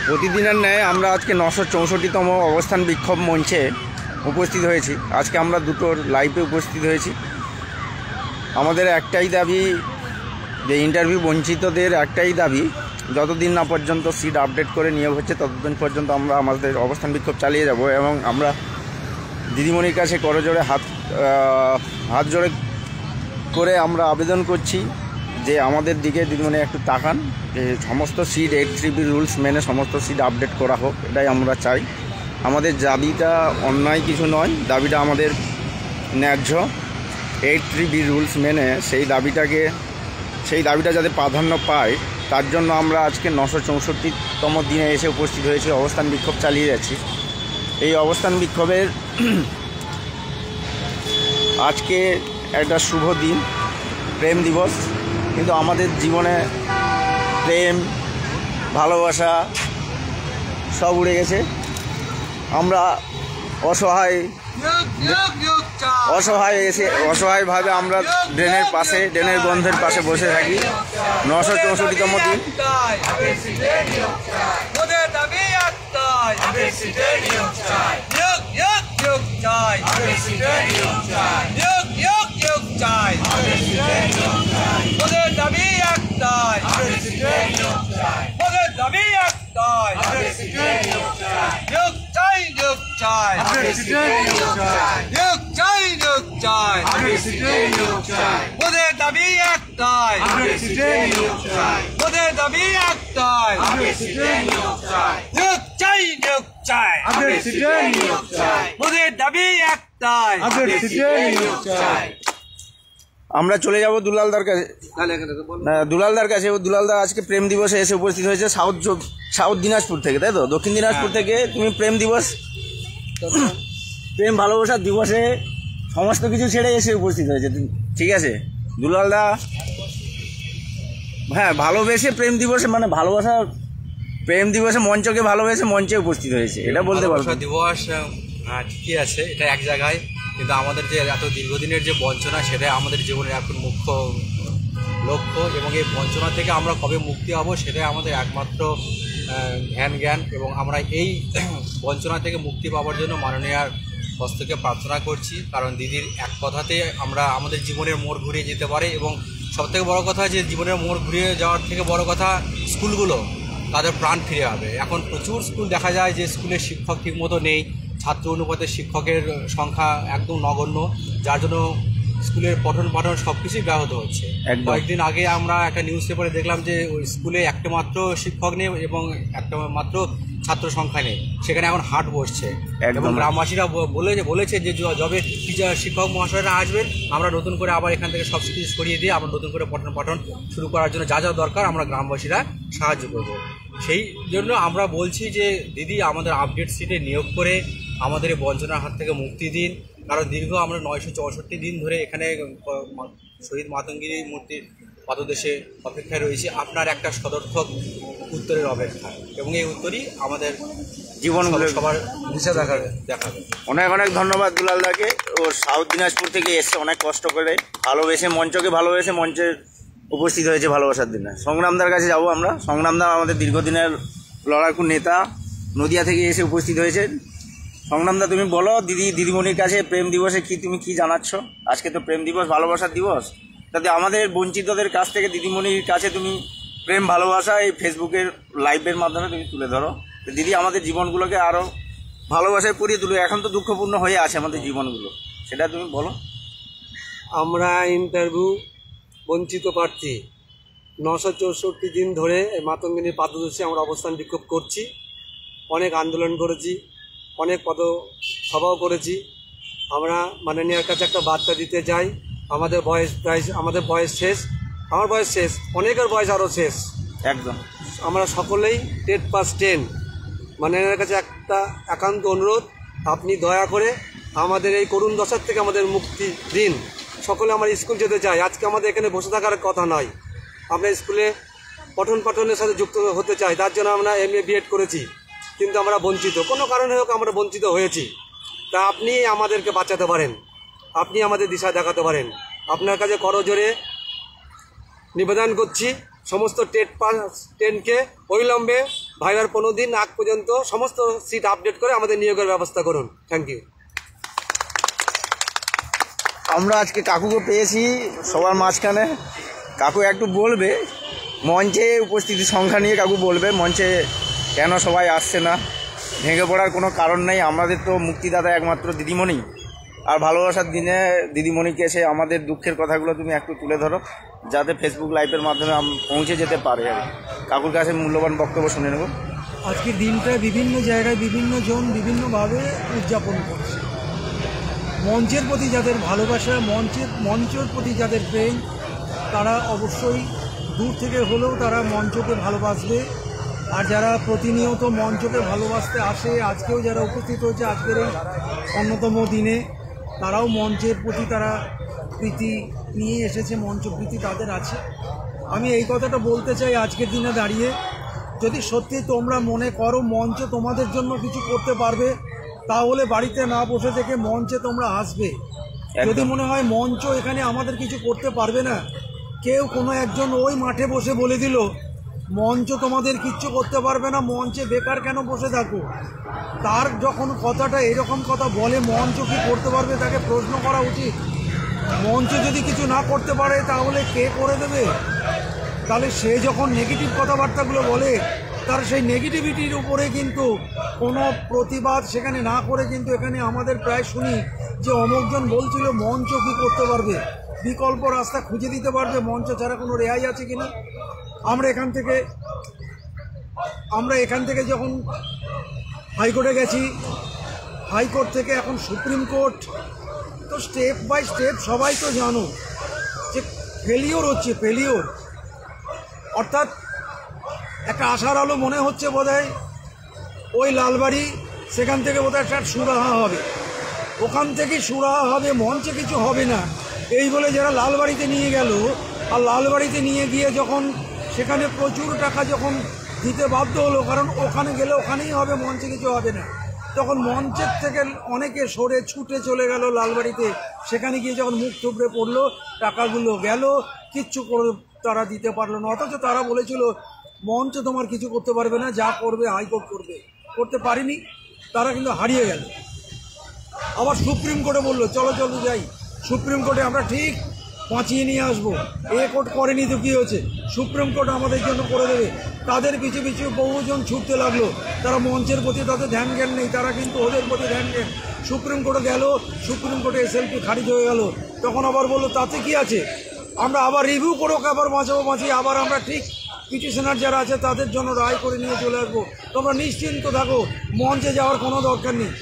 প্রতিদিনের ন্যায় আমরা আজকে 964তম অবস্থান বিক্ষোভ মঞ্চে উপস্থিত হয়েছি। আজকে আমরা দুটোর লাইভে উপস্থিত হয়েছি। আমাদের একটাই দাবি যে ইন্টারভিউ বঞ্চিতদের একটাই দাবি, যতদিন না পর্যন্ত সিট আপডেট করে নিয়োগ হচ্ছে ততদিন পর্যন্ত আমরা আমাদের অবস্থান বিক্ষোভ চালিয়ে যাব। এবং আমরা দিদিমণির কাছে করজোড়ে হাত জোড়ে করে আমরা আবেদন করছি যে আমাদের দিকে দিদিমণি একটু তাকান, যে সমস্ত সিট 8-3B রুলস মেনে সমস্ত সিট আপডেট করা হোক, এটাই আমরা চাই। আমাদের দাবিটা অন্যায় কিছু নয়, দাবিটা আমাদের ন্যায্য। 8-3B রুলস মেনে সেই দাবিটা যাতে প্রাধান্য পায় তার জন্য আমরা আজকে 964তম দিনে এসে উপস্থিত হয়েছি, অবস্থান বিক্ষোভ চালিয়ে যাচ্ছি। এই অবস্থান বিক্ষোভের আজকে একটা শুভ দিন, প্রেম দিবস, কিন্তু আমাদের জীবনে প্রেম ভালোবাসা সব উড়ে গেছে। আমরা অসহায়ভাবে আমরা ড্রেনের গন্ধের পাশে বসে থাকি। 964তম দিন। আমরা চলে যাব দুলালদার কাছে। দুলালদা আজকে প্রেম দিবসে এসে উপস্থিত হয়েছে সাউথ দিনাজপুর থেকে, তাই তো? দক্ষিণ দিনাজপুর থেকে তুমি প্রেম দিবস, প্রেম ভালোবাসার দিবসে সমস্ত কিছু ছেড়ে এসে উপস্থিত হয়েছে, ঠিক আছে দুলালদা? হ্যাঁ, ভালোবেসে প্রেম দিবসে, মানে প্রেম দিবসে মঞ্চকে ভালোবেসে মঞ্চে উপস্থিত হয়েছে, এটা বলতে পারবো। দিবস ঠিকই আছে, এটা এক জায়গায়, কিন্তু আমাদের যে এত দীর্ঘদিনের যে বঞ্চনা, সেটা আমাদের জীবনের এখন মুখ্য লক্ষ্য। এবং এই বঞ্চনা থেকে আমরা কবে মুক্তি হব সেটাই আমাদের একমাত্র জ্ঞান। এবং আমরা এই বঞ্চনা থেকে মুক্তি পাওয়ার জন্য মাননীয়ার হস্তকে প্রার্থনা করছি, কারণ দিদির এক কথাতে আমরা আমাদের জীবনের মোড় ঘুরিয়ে যেতে পারে। এবং সবথেকে বড় কথা যে জীবনের মোড় ঘুরিয়ে যাওয়ার থেকে বড় কথা, স্কুলগুলো তাদের প্রাণ ফিরে পাবে। এখন প্রচুর স্কুল দেখা যায় যে স্কুলের শিক্ষক ঠিকমতো নেই, ছাত্র অনুপাতে শিক্ষকের সংখ্যা একদম নগণ্য, যার জন্য স্কুলের পঠন পাঠন সব কিছুই ব্যাহত হচ্ছে। কয়েকদিন আগে আমরা একটা নিউজ পেপারে দেখলাম যে ওই স্কুলে একটা মাত্র শিক্ষক নেই এবং একটা মাত্র ছাত্র সংখ্যা নেই, সেখানে এখন হাট বসছে। এবং গ্রামবাসীরা বলেছে যে যবে শিক্ষক মহাশয়রা আসবেন, আমরা নতুন করে আবার এখান থেকে সব কিছু সরিয়ে দিয়ে আমরা নতুন করে পঠন পাঠন শুরু করার জন্য যা দরকার আমরা গ্রামবাসীরা সাহায্য করব। সেই জন্য আমরা বলছি যে দিদি আমাদের আপডেট সিটে নিয়োগ করে আমাদের এই বঞ্চনার হাত থেকে মুক্তি দিন, কারণ দীর্ঘ আমরা 964 দিন ধরে এখানে শহীদ মাতঙ্গিনী মূর্তির পাদদেশে অপেক্ষায় রয়েছি আপনার একটা সদর্থক উত্তরের অপেক্ষায়। এবং এই উত্তরই আমাদের জীবন সবার দিশা দেখাবে। অনেক ধন্যবাদ দুলালদাকে। ও সাউথ দিনাজপুর থেকে এসছে অনেক কষ্ট করে, মঞ্চকে ভালোবেসে মঞ্চে উপস্থিত হয়েছে ভালোবাসার দিনে। সংগ্রামদার কাছে যাব আমরা। সংগ্রামদা আমাদের দীর্ঘদিনের লড়াকু নেতা, নদিয়া থেকে এসে উপস্থিত হয়েছে। সংগ্রামদা, তুমি বলো দিদিমণির কাছে প্রেম দিবসে তুমি কি জানাচ্ছ? আজকে তো প্রেম দিবস, ভালোবাসার দিবস, তাতে আমাদের বঞ্চিতদের কাছ থেকে দিদিমণির কাছে তুমি প্রেম ভালোবাসা এই ফেসবুকের লাইভের মাধ্যমে তুমি তুলে ধরো। দিদি আমাদের জীবনগুলোকে আরও ভালোবাসায় পড়িয়ে তুলো। এখন তো দুঃখপূর্ণ হয়ে আছে আমাদের জীবনগুলো, সেটা তুমি বলো। আমরা ইন্টারভিউ বঞ্চিত প্রার্থী 964 দিন ধরে মাতঙ্গিনীর পাদদেশে আমরা অবস্থান বিক্ষোভ করছি। অনেক আন্দোলন করেছি, অনেক পথসভাও করেছি। আমরা মাননীয়ার কাছে একটা বার্তা দিতে চাই। আমাদের বয়স শেষ, আমার বয়স শেষ, অনেকের বয়স আরও শেষ, একদম। আমরা সকলেই 10 পাস 10। মাননীয়ার কাছে একটা একান্ত অনুরোধ, আপনি দয়া করে আমাদের এই করুণ দশার থেকে আমাদের মুক্তি দিন। সকলে আমরা স্কুল যেতে চাই, আজকে আমাদের এখানে বসে থাকার কথা নয়। আমরা স্কুলে পঠন পাঠনের সাথে যুক্ত হতে চাই, তার জন্য আমরা MA B.Ed করেছি, কিন্তু আমরা বঞ্চিত, কোনো কারণে হোক আমরা বঞ্চিত হয়েছি। তা আপনি আমাদেরকে বাঁচাতে পারেন, আপনি আমাদের দিশা দেখাতে পারেন। আপনার কাছে করজোড়ে নিবেদন করছি, সমস্ত 10 পাস 10কে অবিলম্বে ভাইবার 15 দিন আগ পর্যন্ত সমস্ত সিট আপডেট করে আমাদের নিয়োগের ব্যবস্থা করুন। Thank you. আমরা আজকে কাকুকে পেয়েছি সবার মাঝখানে। কাকু একটু বলবে মঞ্চে উপস্থিতি সংখ্যা নিয়ে, কাকু বলবে মঞ্চে কেন সবাই আসছে না। ভেঙে পড়ার কোনো কারণ নেই, আমাদের তো মুক্তিদাতা একমাত্র দিদিমণি, আর ভালোবাসার দিনে দিদিমণিকে এসে আমাদের দুঃখের কথাগুলো তুমি একটু তুলে ধরো, যাতে ফেসবুক লাইভের মাধ্যমে পৌঁছে যেতে পারে। আর কাকুর কাছে মূল্যবান বক্তব্য শুনে নেব। আজকের দিনটা বিভিন্ন জায়গায় বিভিন্ন জন বিভিন্নভাবে উদযাপন করছে। মঞ্চের প্রতি যাদের ভালোবাসা, মঞ্চের প্রতি যাদের প্রেম, তারা অবশ্যই দূর থেকে হলেও তারা মঞ্চকে ভালোবাসবে। আর যারা প্রতিনিয়ত মঞ্চকে ভালোবাসতে আসে, আজকেও যারা উপস্থিত হয়েছে আজকের এই অন্যতম দিনে, তারাও মঞ্চের প্রতি তারা প্রীতি নিয়ে এসেছে, মঞ্চ প্রীতি তাদের আছে। আমি এই কথাটা বলতে চাই আজকের দিনে দাঁড়িয়ে, যদি সত্যি তোমরা মনে করো মঞ্চ তোমাদের জন্য কিছু করতে পারবে, তাহলে বাড়িতে না বসে থেকে মঞ্চে তোমরা আসবে। যদি মনে হয় মঞ্চ এখানে আমাদের কিছু করতে পারবে না, কেউ কোনো একজন ওই মাঠে বসে বলে দিল মঞ্চ তোমাদের কিচ্ছু করতে পারবে না, মঞ্চে বেকার কেন বসে থাকো, তার যখন কথাটা এরকম কথা বলে মঞ্চ কি করতে পারবে তাকে প্রশ্ন করা উচিত। মঞ্চ যদি কিছু না করতে পারে তাহলে কে করে দেবে? তাহলে সে যখন নেগেটিভ কথাবার্তাগুলো বলে, তার সেই নেগেটিভিটির উপরে কিন্তু কোনো প্রতিবাদ সেখানে না করে কিন্তু এখানে আমাদের প্রায় শুনি যে অমুকজন বলছিল মঞ্চ কি করতে পারবে, বিকল্প রাস্তা খুঁজে দিতে পারবে, মঞ্চ ছাড়া কোনো রেহাই আছে কিনা। আমরা এখান থেকে যখন হাইকোর্টে গেছি, হাইকোর্ট থেকে এখন সুপ্রিম কোর্ট, তো স্টেপ বাই স্টেপ সবাই তো জানো যে ফেলিওর হচ্ছে, ফেলিওর অর্থাৎ একটা আশার আলো মনে হচ্ছে বোধহয় ওই লালবাড়ি, সেখান থেকে বোধহয় একটা সুরাহা হবে, ওখান থেকে সুরাহা হবে, মঞ্চে কিছু হবে না এই বলে যারা লালবাড়িতে নিয়ে গেল, আর লালবাড়িতে নিয়ে গিয়ে যখন সেখানে প্রচুর টাকা যখন দিতে বাধ্য হলো, কারণ ওখানে গেলে ওখানেই হবে, মঞ্চে কিছু হবে না, তখন মঞ্চের থেকে অনেকে সরে ছুটে চলে গেল লালবাড়িতে। সেখানে গিয়ে যখন মুখ থুবড়ে পড়লো, টাকাগুলো গেল, কিচ্ছু করে তারা দিতে পারলো না। অথচ তারা বলেছিল মঞ্চ তোমার কিছু করতে পারবে না, যা করবে হাইকোর্ট করবে, করতে পারিনি, তারা কিন্তু হারিয়ে গেল। আবার সুপ্রিম কোর্টে বললো চলো চলো যাই, সুপ্রিম কোর্টে আমরা ঠিক বাঁচিয়ে নিয়ে আসবো। এ কোর্ট করেনি তো কী হয়েছে, সুপ্রিম কোর্ট আমাদের জন্য করে দেবে। তাদের পিছু পিছু বহুজন ছুটতে লাগলো, তারা মঞ্চের প্রতি তাদের ধ্যান জ্ঞান নেই, তারা কিন্তু ওদের প্রতি ধ্যান জ্ঞান। সুপ্রিম কোর্টে গেল, সুপ্রিম কোর্টে এসএলপি খারিজ হয়ে গেল, তখন আবার বললো তাতে কি আছে, আমরা আবার রিভিউ করো, আবার বাঁচিয়ে আবার আমরা ঠিক পিটিশনার যারা আছে তাদের জন্য রায় করে নিয়ে চলে আসবো, তোমরা নিশ্চিন্ত থাকো, মঞ্চে যাওয়ার কোনো দরকার নেই।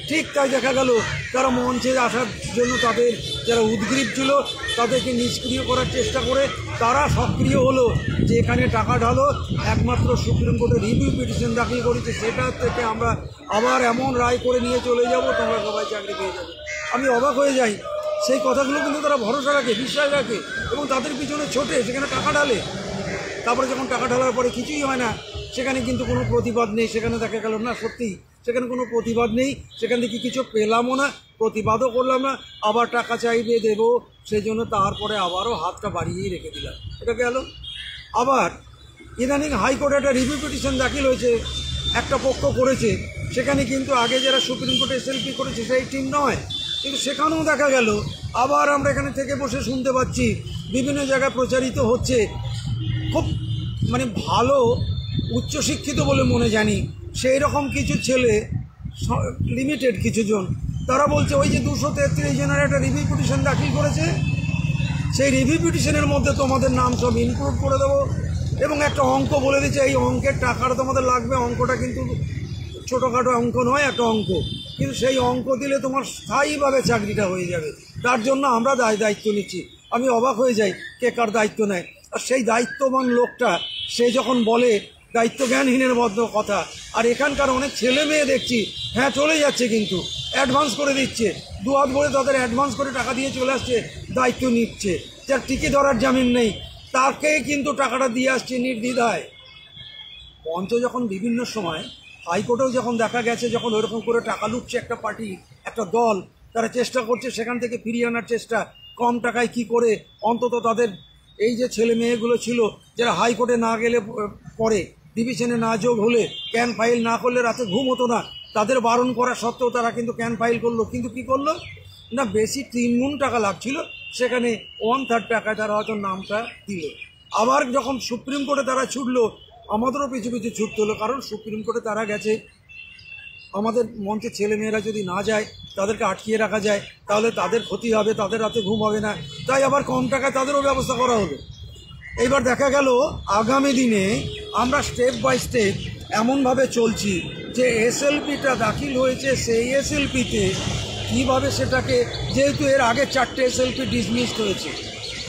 ঠিক তাই দেখা গেল, তারা মঞ্চে আসার জন্য তাদের যারা উদ্গ্রীব ছিল তাদেরকে নিষ্ক্রিয় করার চেষ্টা করে তারা সক্রিয় হলো, যে এখানে টাকা ঢালো, একমাত্র সুপ্রিম কোর্টে রিভিউ পিটিশন দাখিল করেছে, সেটা থেকে আমরা আবার এমন রায় করে নিয়ে চলে যাব, তোমরা সবাই চাকরি পেয়ে যাবে। আমি অবাক হয়ে যাই, সেই কথাগুলো কিন্তু তারা ভরসা রাখে, বিশ্বাস রাখে এবং তাদের পিছনে ছোটে, সেখানে টাকা ঢালে। তারপরে যখন টাকা ঢালার পরে কিছুই হয় না, সেখানে কিন্তু কোনো প্রতিবাদ নেই, সেখানে দেখা গেল না সত্যি সেখানে কোনো প্রতিবাদ নেই, সেখান থেকে কিছু পেলামও না, প্রতিবাদও করলাম না, আবার টাকা চাইবে দেবো, সেই জন্য তারপরে আবারও হাতটা বাড়িয়েই রেখে দিলাম। এটা গেল। আবার ইদানিং হাইকোর্টে একটা রিভিউ পিটিশন দাখিল হয়েছে, একটা পক্ষ করেছে, সেখানে কিন্তু আগে যারা সুপ্রিম কোর্টে এসএলপি করেছে সেই টিম নয়, কিন্তু সেখানেও দেখা গেল আবার আমরা এখানে থেকে বসে শুনতে পাচ্ছি বিভিন্ন জায়গায় প্রচারিত হচ্ছে, খুব মানে ভালো উচ্চশিক্ষিত বলে মনে জানি সেই রকম কিছু ছেলে, লিমিটেড কিছুজন, তারা বলছে ওই যে 233 জনের একটা রিভিউ পিটিশন দাখিল করেছে, সেই রিভিউ পিটিশনের মধ্যে তোমাদের নাম সব ইনক্লুড করে দেবো, এবং একটা অঙ্ক বলে দিচ্ছে এই অঙ্কের টাকাটা তোমাদের লাগবে, অঙ্কটা কিন্তু ছোটোখাটো অঙ্ক নয়, একটা অঙ্ক, কিন্তু সেই অঙ্ক দিলে তোমার স্থায়ীভাবে চাকরিটা হয়ে যাবে, তার জন্য আমরা দায়িত্ব নিচ্ছি। আমি অবাক হয়ে যাই কে কার দায়িত্ব নেয়, আর সেই দায়িত্ববান লোকটা সে যখন বলে দায়িত্ব জ্ঞানহীনের মধ্যে কথা, আর এখানকার অনেক ছেলে মেয়ে দেখছি হ্যাঁ চলে যাচ্ছে, কিন্তু অ্যাডভান্স করে দিচ্ছে, দু হাত ভরে তাদের অ্যাডভান্স করে টাকা দিয়ে চলে আসছে, দায়িত্ব নিচ্ছে, যার টিকে ধরার জামিন নেই তাকে কিন্তু টাকাটা দিয়ে আসছে নির্দ্বিধায়। মঞ্চ যখন বিভিন্ন সময় হাইকোর্টেও যখন দেখা গেছে যখন ওইরকম করে টাকা লুটছে একটা পার্টি, একটা দল, তারা চেষ্টা করছে সেখান থেকে ফিরিয়ে আনার চেষ্টা, কম টাকায় কি করে অন্তত তাদের এই যে ছেলে মেয়েগুলো ছিল যারা হাইকোর্টে না গেলে পরে ডিভিশনে না যোগ হলে, ক্যান ফাইল না করলে রাতে ঘুম হতো না। তাদের বারণ করা সত্ত্বেও তারা কিন্তু ক্যান ফাইল করলো, কিন্তু কি করলো না, বেশি 3 গুণ টাকা লাগছিল, সেখানে 1/3 টাকায় তারা হয়তো নামটা দিল। আবার যখন সুপ্রিম কোর্টে তারা ছুটলো, আমাদেরও পিছু পিছু ছুটতে হলো, কারণ সুপ্রিম কোর্টে তারা গেছে। আমাদের মঞ্চে ছেলেমেয়েরা যদি না যায়, তাদেরকে আটকিয়ে রাখা যায়, তাহলে তাদের ক্ষতি হবে, তাদের রাতে ঘুম হবে না, তাই আবার কম টাকায় তাদেরও ব্যবস্থা করা হলো। এইবার দেখা গেল আগামী দিনে আমরা স্টেপ বাই স্টেপ এমনভাবে চলছি যে এসএলপিটা দাখিল হয়েছে, সেই এসএলপিতে কীভাবে সেটাকে, যেহেতু এর আগে 4টে এসএলপি ডিসমিসড হয়েছে,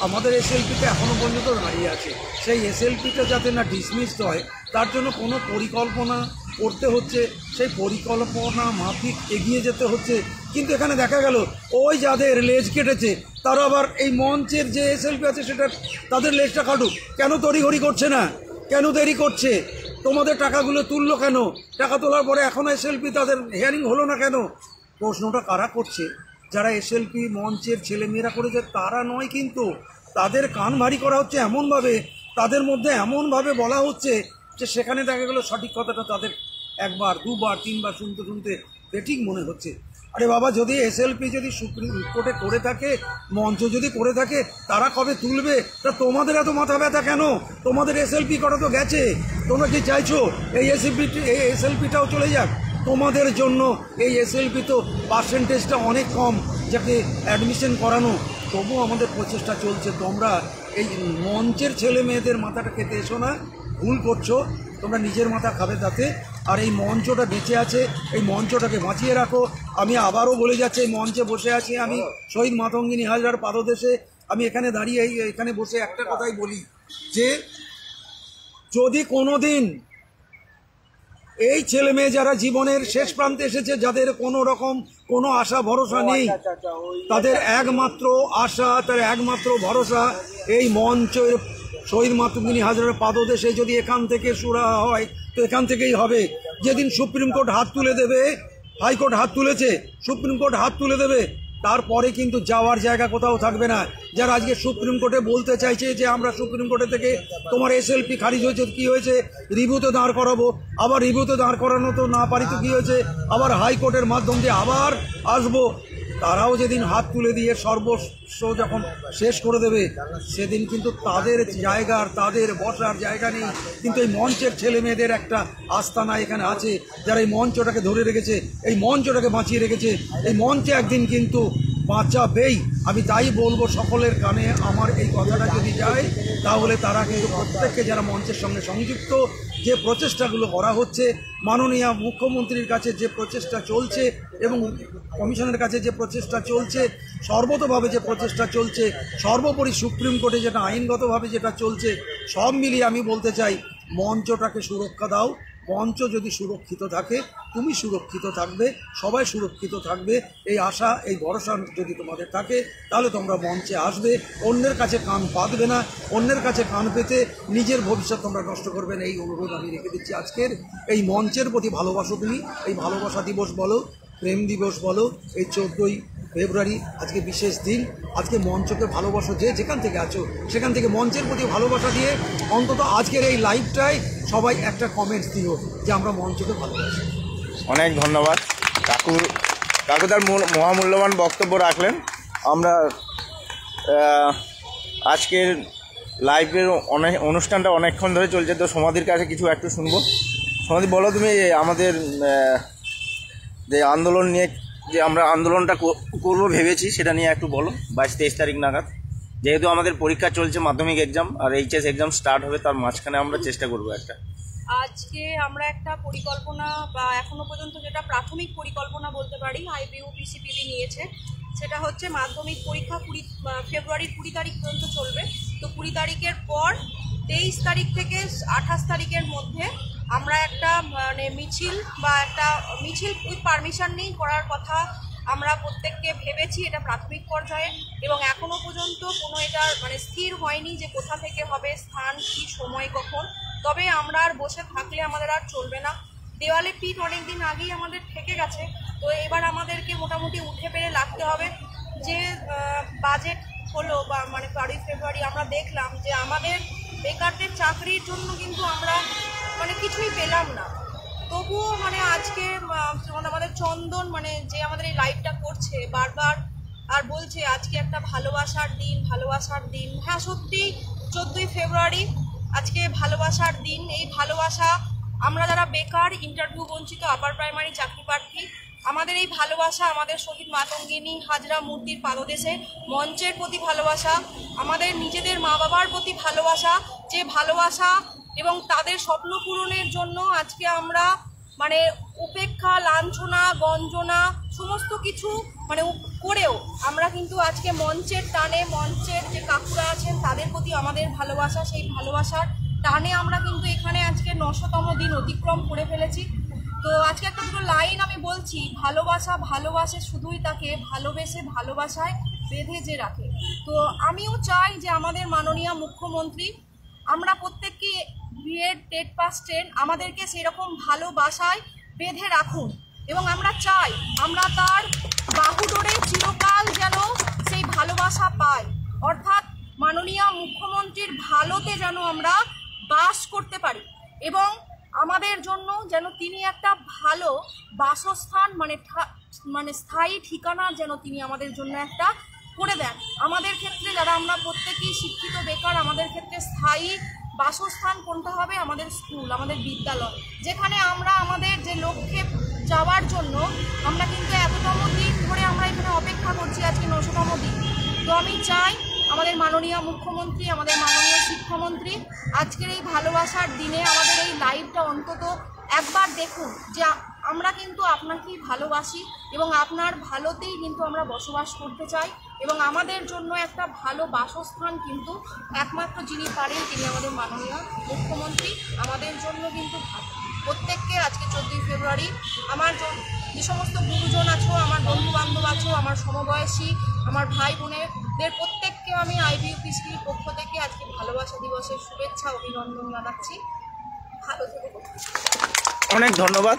আমাদের এসএলপিটা এখনও পর্যন্ত দাঁড়িয়ে আছে, সেই এসএলপিটা যাতে না ডিসমিসড হয় তার জন্য কোনো পরিকল্পনা করতে হচ্ছে, সেই পরিকল্পনা মাফিক এগিয়ে যেতে হচ্ছে। কিন্তু এখানে দেখা গেল ওই যাদের লেজ কেটেছে তারা আবার এই মঞ্চের যে এসএলপি আছে সেটা তাদের লেজটা কাটুক, কেন তড়িঘড়ি করছে না, কেন দেরি করছে, তোমাদের টাকাগুলো তুললো কেন, টাকা তোলার পরে এখনও এসএলপি তাদের হিয়ারিং হলো না কেন? প্রশ্নটা কারা করছে? যারা এসএলপি মঞ্চের ছেলেমেয়েরা করেছে তারা নয়, কিন্তু তাদের কান ভারী করা হচ্ছে এমনভাবে, তাদের মধ্যে এমনভাবে বলা হচ্ছে যে সেখানে দেখা গেল সঠিক কথাটা তাদের 1 বার 2 বার 3 বার শুনতে শুনতে বেঠিক মনে হচ্ছে। আরে বাবা, যদি এসএলপি যদি সুপ্রিম কোর্টে করে থাকে, মঞ্চ যদি করে থাকে, তারা কবে তুলবে? তা তোমাদের এত মাথা ব্যথা কেন? তোমাদের এসএলপি করা তো গেছে, তোমরা কি চাইছো এই এসএলপিটাও চলে যাক? তোমাদের জন্য এই এসএলপি তো পার্সেন্টেজটা অনেক কম, যাকে অ্যাডমিশন করানো, তবুও আমাদের প্রচেষ্টা চলছে। তোমরা এই মঞ্চের ছেলে মেয়েদের মাথাটা খেতে এসো না, ভুল করছো, তোমরা নিজের মাথা খাবে তাতে। আর এই মঞ্চটা বেঁচে আছে, এই মঞ্চটাকে বাঁচিয়ে রাখো। আমি আবারও বলে যাচ্ছি, এই মঞ্চে বসে আছি আমি শহীদ মাতঙ্গিনী হাজরার পাদদেশে, আমি এখানে দাঁড়িয়ে এখানে বসে একটা কথাই বলি যে যদি কোনো দিন এই ছেলে মেয়ে যারা জীবনের শেষ প্রান্তে এসেছে, যাদের কোনো রকম কোনো আশা ভরসা নেই, তাদের একমাত্র আশা, তার একমাত্র ভরসা এই মঞ্চের শহীদ মাতঙ্গিনী হাজরার পাদদেশে যদি এখান থেকে শুরু হয় তো এখান থেকেই হবে। যেদিন সুপ্রিম কোর্ট হাত তুলে দেবে, হাইকোর্ট হাত তুলেছে, সুপ্রিম কোর্ট হাত তুলে দেবে, তারপরে কিন্তু যাওয়ার জায়গা কোথাও থাকবে না। যারা আজকে সুপ্রিম কোর্টে বলতে চাইছে যে আমরা সুপ্রিম কোর্টে থেকে তোমার এসএলপি খারিজ হয়েছে, কি হয়েছে, রিভিউতে দাঁড় করাবো, আবার রিভিউতে দাঁড় করানো তো না পারি তো কি হয়েছে, আবার হাইকোর্টের মাধ্যম দিয়ে আবার আসবো। তারাও যেদিন হাত তুলে দিয়ে সর্বস্ব যখন শেষ করে দেবে, সেদিন কিন্তু তাদের জায়গার, তাদের বসার জায়গা নেই। কিন্তু এই মঞ্চের ছেলে মেয়েদের একটা আস্তানা এখানে আছে, যারা এই মঞ্চটাকে ধরে রেখেছে, এই মঞ্চটাকে বাঁচিয়ে রেখেছে, এই মঞ্চে একদিন কিন্তু বাঁচাবেই। আমি তাই বলবো সকলের কানে আমার এই কথাটা যদি যায়, তাহলে তারা কিন্তু প্রত্যেককে যারা মঞ্চের সঙ্গে সংযুক্ত, যে প্রচেষ্টাগুলো করা হচ্ছে, মাননীয় মুখ্যমন্ত্রীর কাছে যে প্রচেষ্টা চলছে এবং কমিশনের কাছে যে প্রচেষ্টা চলছে, সর্বতভাবে যে প্রচেষ্টা চলছে, সর্বোপরি সুপ্রিম কোর্টে যেটা আইনগতভাবে যেটা চলছে, সব মিলিয়ে আমি বলতে চাই মঞ্চটাকে সুরক্ষা দাও। মঞ্চ যদি সুরক্ষিত থাকে, তুমি সুরক্ষিত থাকবে, সবাই সুরক্ষিত থাকবে, এই আশা, এই ভরসা যদি তোমাদের থাকে, তাহলে তোমরা মঞ্চে আসবে। অন্যের কাছে কান পাতবে না, অন্যের কাছে কান পেতে নিজের ভবিষ্যৎ তোমরা নষ্ট করবে না, এই অনুরোধ আমি রেখে দিচ্ছি। আজকের এই মঞ্চের প্রতি ভালোবাসো তুমি, এই ভালোবাসা দিবস বলো, প্রেম দিবস বলো, এই 14ই ফেব্রুয়ারি আজকে বিশেষ দিন। আজকে মঞ্চকে ভালোবাসো, যে যেখান থেকে আছো সেখান থেকে মঞ্চের প্রতি ভালোবাসা দিয়ে অন্তত আজকের এই লাইভটায় সবাই একটা কমেন্টস দিও যে আমরা মঞ্চকে ভালোবাসি। অনেক ধন্যবাদ কাকু তার মহামূল্যবান বক্তব্য রাখলেন। আমরা আজকের লাইভের অনুষ্ঠানটা অনেকক্ষণ ধরে চলছে, তো সমাধির কাছে কিছু একটু শুনবো। সমাধি, বলো তুমি আমাদের যে আন্দোলন নিয়ে, যে আমরা আন্দোলনটা করবো ভেবেছি, সেটা নিয়ে একটু বলো। 22-23 তারিখ নাগাদ যেহেতু আমাদের পরীক্ষা চলছে, মাধ্যমিক এক্সাম আর এইচএস এক্সাম স্টার্ট হবে, তার মাঝখানে আমরা চেষ্টা করবো একটা। আজকে আমরা একটা পরিকল্পনা, বা এখনো পর্যন্ত যেটা প্রাথমিক পরিকল্পনা বলতে পারি, আইবিইউ পিসিপিবি নিয়েছে, সেটা হচ্ছে মাধ্যমিক পরীক্ষা ফেব্রুয়ারির 20 তারিখ পর্যন্ত চলবে। তো 20 তারিখের পর 23 তারিখ থেকে 28 তারিখের মধ্যে আমরা একটা মিছিল উইথ পারমিশন নিয়ে করার কথা আমরা প্রত্যেককে ভেবেছি। এটা প্রাথমিক পর্যায়ে এবং এখনো পর্যন্ত কোনো এটার স্থির হয়নি যে কোথা থেকে হবে, স্থান কি, সময় কখন। তবে আমরা আর বসে থাকলে আমাদের আর চলবে না। দেওয়ালে পিঠ অনেক দিন আগেই আমাদের থেকে গেছে, তো এবার আমাদেরকে মোটামুটি উঠে পেরে লাগতে হবে। যে বাজেট হলো বা 12 ফেব্রুয়ারি আমরা দেখলাম যে আমাদের বেকারদের চাকরির জন্য কিন্তু আমরা মানে কিছুই পেলাম না। তবুও মানে আজকে আমাদের চন্দন মানে যে আমাদের এই লাইভটা করছে বারবার আর বলছে আজকে একটা ভালোবাসার দিন, ভালোবাসার দিন। হ্যাঁ সত্যি 14ই ফেব্রুয়ারি আজকে ভালোবাসার দিন। এই ভালোবাসা আমরা যারা বেকার, ইন্টারভিউ বঞ্চিত আপার প্রাইমারি চাকরি প্রার্থী, আমাদের এই ভালোবাসা আমাদের শহীদ মাতঙ্গিনী হাজরা মূর্তির পাদদেশে মঞ্চের প্রতি ভালোবাসা, আমাদের নিজেদের মা বাবার প্রতি ভালোবাসা, যে ভালোবাসা এবং তাদের স্বপ্ন পূরণের জন্য আজকে আমরা মানে উপেক্ষা, লাঞ্ছনা, গঞ্জনা সমস্ত কিছু মানে করেও আমরা কিন্তু আজকে মঞ্চের টানে, মঞ্চের যে কাকুরা আছেন তাদের প্রতি আমাদের ভালোবাসা, সেই ভালোবাসার টানে আমরা কিন্তু এখানে আজকে 900তম দিন অতিক্রম করে ফেলেছি। তো আজকে একটা দুটো লাইন আমি বলছি, ভালোবাসা ভালোবাসে শুধুই তাকে ভালোবেসে ভালোবাসায় বেঁধে যে রাখে। তো আমিও চাই যে আমাদের মাননীয় মুখ্যমন্ত্রী আমরা প্রত্যেককে বিএড টেট পাস 10 আমাদেরকে সেরকম ভালোবাসায় বেঁধে রাখুন এবং আমরা চাই আমরা তার বাহুডোরে চিরকাল যেন সেই ভালোবাসা পাই, অর্থাৎ মাননীয় মুখ্যমন্ত্রীর ভালোতে যেন আমরা বাস করতে পারি এবং আমাদের জন্য যেন তিনি একটা ভালো বাসস্থান মানে স্থায়ী ঠিকানা যেন তিনি আমাদের জন্য একটা করে দেন। আমাদের ক্ষেত্রে যারা আমরা প্রত্যেকেই শিক্ষিত বেকার, আমাদের ক্ষেত্রে স্থায়ী বাসস্থান কোনটা হবে? আমাদের স্কুল, আমাদের বিদ্যালয়, যেখানে আমরা আমাদের যে লক্ষ্যে যাওয়ার জন্য আমরা কিন্তু এততম দিন ধরে আমরা এখানে অপেক্ষা করছি, আজকে 900তম দিন। তো আমি চাই আমাদের মাননীয় মুখ্যমন্ত্রী, আমাদের মাননীয় শিক্ষামন্ত্রী আজকের এই ভালোবাসার দিনে আমাদের এই লাইভটা অন্তত একবার দেখুন যে আমরা কিন্তু আপনাকেই ভালোবাসি এবং আপনার ভালোতেই কিন্তু আমরা বসবাস করতে চাই এবং আমাদের জন্য একটা ভালো বাসস্থান কিন্তু একমাত্র যিনি পারেন তিনি আমাদের মাননীয় মুখ্যমন্ত্রী। আমাদের জন্য কিন্তু প্রত্যেককে আজকে 14ই ফেব্রুয়ারি আমার যে সমস্ত গুরুজন আছো, আমার বন্ধু বান্ধব আছো, আমার সমবয়সী, আমার ভাই বোনেদের প্রত্যেককে আমি IBUPCBর পক্ষ থেকে আজকে ভালোবাসা দিবসের শুভেচ্ছা অভিনন্দন জানাচ্ছি। ভালো থেকো। অনেক ধন্যবাদ।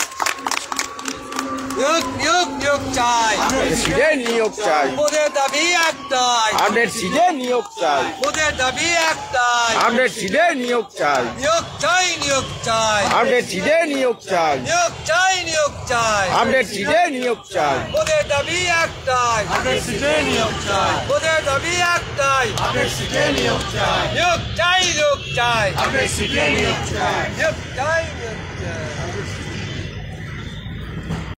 নিয়োগ চাই, সিটে নিয়োগ চাই, ওদের দাবি একটাই, আপডেট সিটে নিয়োগ চাই, ওদের দাবি একটাই, আপডেট সিটে নিয়োগ চাই, নিয়োগ চাই, নিয়োগ চাই, আপডেট সিটে নিয়োগ চাই, নিয়োগ চাই, নিয়োগ চাই, আপডেট সিটে নিয়োগ চাই, ওদের দাবি একটাই, আপডেট সিটে নিয়োগ চাই, ওদের দাবি একটাই, আপডেট সিটে নিয়োগ চাই, নিয়োগ চাই, নিয়োগ চাই, আপডেট সিটে নিয়োগ চাই। নিয়োগ চাই, নিয়োগ